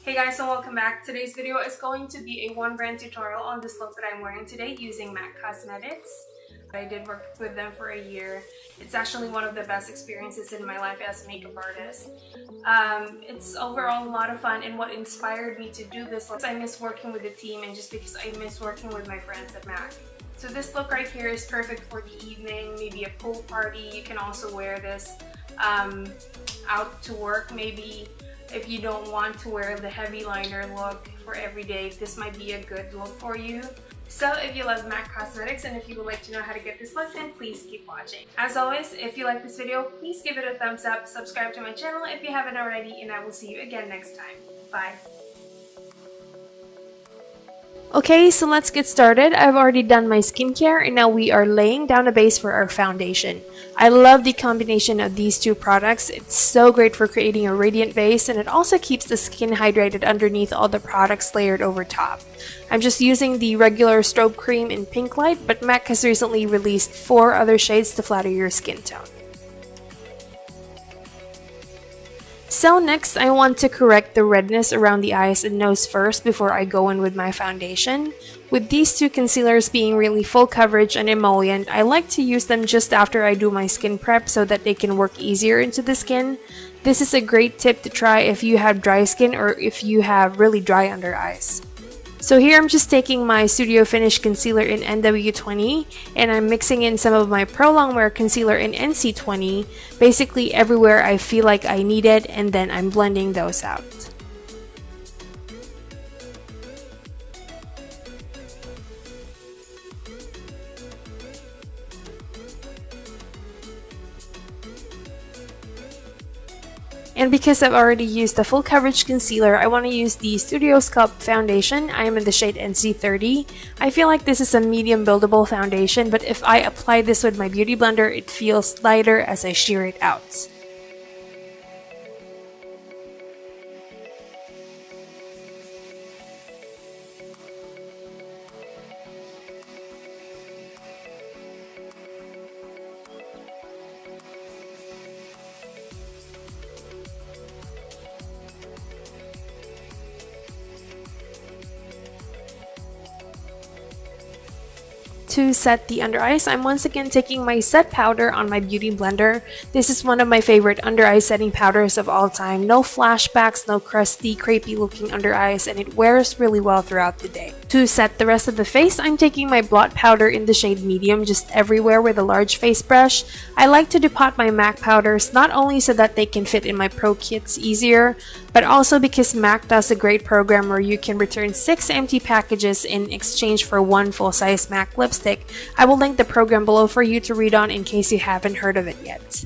Hey guys, and welcome back. Today's video is going to be a one brand tutorial on this look that I'm wearing today using MAC Cosmetics. I did work with them for a year. It's actually one of the best experiences in my life as a makeup artist. It's overall a lot of fun, and what inspired me to do this look, I miss working with the team and just because I miss working with my friends at MAC. So this look right here is perfect for the evening, maybe a pool party. You can also wear this out to work, maybe. If you don't want to wear the heavy liner look for every day, this might be a good look for you. So if you love MAC Cosmetics and if you would like to know how to get this look, then please keep watching. As always, if you like this video, please give it a thumbs up, subscribe to my channel if you haven't already, and I will see you again next time. Bye! Okay, so let's get started. I've already done my skincare and now we are laying down a base for our foundation. I love the combination of these two products. It's so great for creating a radiant base, and it also keeps the skin hydrated underneath all the products layered over top. I'm just using the regular Strobe cream in Pinklite, but MAC has recently released 4 other shades to flatter your skin tone. So next, I want to correct the redness around the eyes and nose first before I go in with my foundation. With these two concealers being really full coverage and emollient, I like to use them just after I do my skin prep so that they can work easier into the skin. This is a great tip to try if you have dry skin or if you have really dry under eyes. So here I'm just taking my Studio Finish concealer in NW20 and I'm mixing in some of my Pro Longwear concealer in NC20, basically everywhere I feel like I need it, and then I'm blending those out. And because I've already used the full coverage concealer, I want to use the Studio Sculpt foundation. I am in the shade NC30. I feel like this is a medium buildable foundation, but if I apply this with my beauty blender, it feels lighter as I sheer it out. To set the under eyes, I'm once again taking my set powder on my beauty blender. This is one of my favorite under eye setting powders of all time. No flashbacks, no crusty, crepey looking under eyes, and it wears really well throughout the day. To set the rest of the face, I'm taking my blot powder in the shade medium just everywhere with a large face brush. I like to depot my MAC powders not only so that they can fit in my pro kits easier, but also because MAC does a great program where you can return 6 empty packages in exchange for 1 full-size MAC lipstick. I will link the program below for you to read on in case you haven't heard of it yet.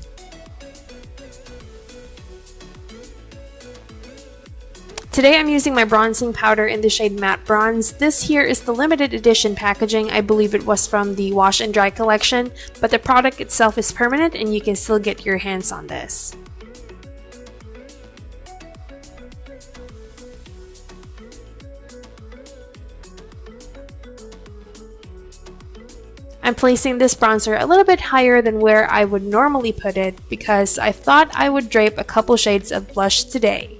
Today I'm using my bronzing powder in the shade Matte Bronze. This here is the limited edition packaging. I believe it was from the Wash and Dry collection, but the product itself is permanent and you can still get your hands on this. I'm placing this bronzer a little bit higher than where I would normally put it because I thought I would drape a couple shades of blush today.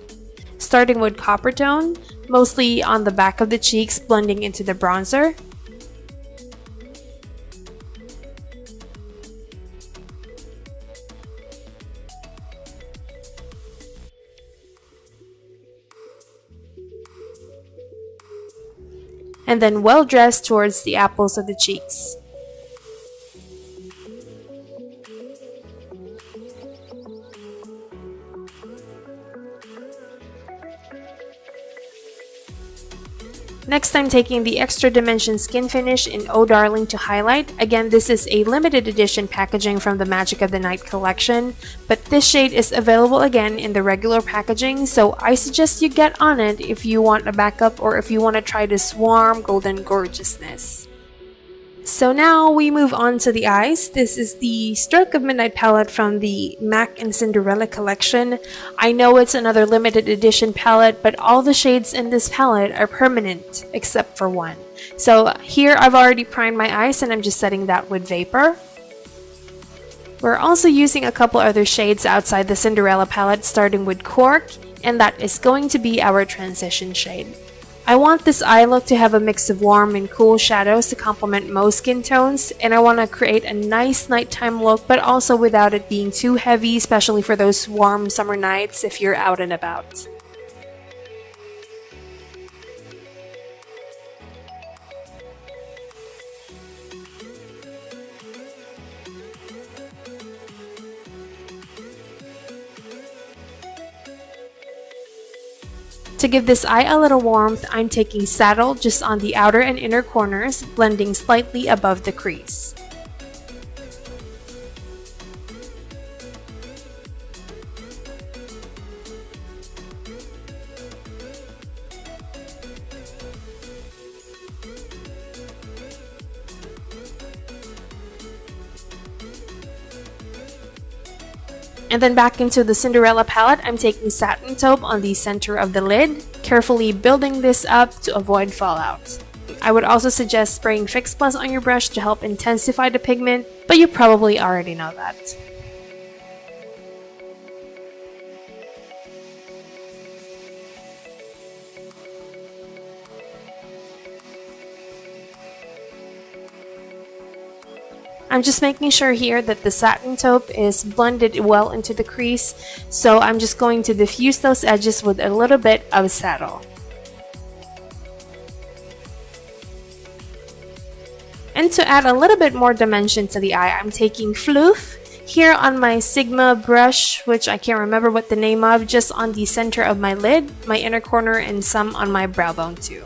Starting with Coppertone, mostly on the back of the cheeks, blending into the bronzer. And then well dressed towards the apples of the cheeks. Next, I'm taking the Extra Dimension Skin Finish in Oh Darling to highlight. Again, this is a limited edition packaging from the Magic of the Night collection, but this shade is available again in the regular packaging, so I suggest you get on it if you want a backup or if you want to try this warm golden gorgeousness. So now we move on to the eyes. This is the Stroke of Midnight palette from the MAC and Cinderella collection. I know it's another limited edition palette, but all the shades in this palette are permanent except for one. So here I've already primed my eyes and I'm just setting that with Vapor. We're also using a couple other shades outside the Cinderella palette, starting with Cork and that is going to be our transition shade. I want this eye look to have a mix of warm and cool shadows to complement most skin tones, and I want to create a nice nighttime look but also without it being too heavy, especially for those warm summer nights if you're out and about. To give this eye a little warmth, I'm taking Saddle just on the outer and inner corners, blending slightly above the crease. And then back into the Cinderella palette, I'm taking Satin Taupe on the center of the lid, carefully building this up to avoid fallout. I would also suggest spraying Fix Plus on your brush to help intensify the pigment, but you probably already know that. I'm just making sure here that the Satin Taupe is blended well into the crease, so I'm just going to diffuse those edges with a little bit of Saddle. And to add a little bit more dimension to the eye, I'm taking Floof here on my Sigma brush, which I can't remember what the name of, just on the center of my lid, my inner corner, and some on my brow bone too.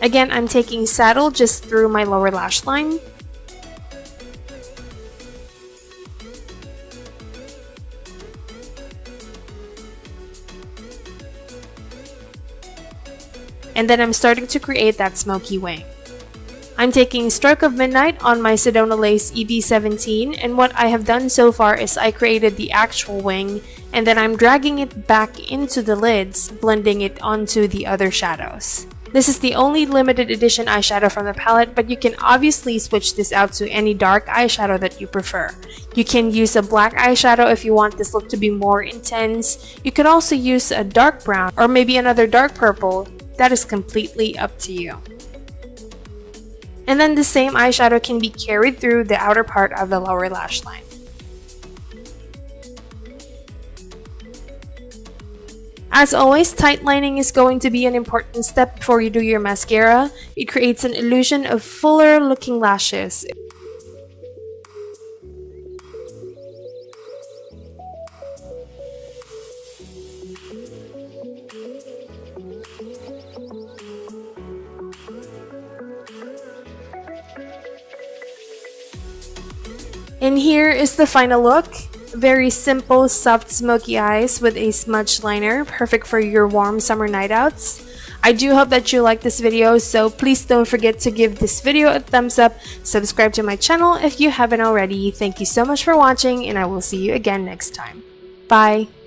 Again, I'm taking Saddle just through my lower lash line. And then I'm starting to create that smoky wing. I'm taking Stroke of Midnight on my Sedona Lace EB17, and what I have done so far is I created the actual wing, and then I'm dragging it back into the lids, blending it onto the other shadows. This is the only limited edition eyeshadow from the palette, but you can obviously switch this out to any dark eyeshadow that you prefer. You can use a black eyeshadow if you want this look to be more intense. You could also use a dark brown or maybe another dark purple. That is completely up to you. And then the same eyeshadow can be carried through the outer part of the lower lash line. As always, tight lining is going to be an important step before you do your mascara. It creates an illusion of fuller looking lashes. And here is the final look. Very simple, soft, smoky eyes with a smudge liner, perfect for your warm summer night outs. I do hope that you like this video, so please don't forget to give this video a thumbs up, subscribe to my channel if you haven't already. Thank you so much for watching, and I will see you again next time. Bye!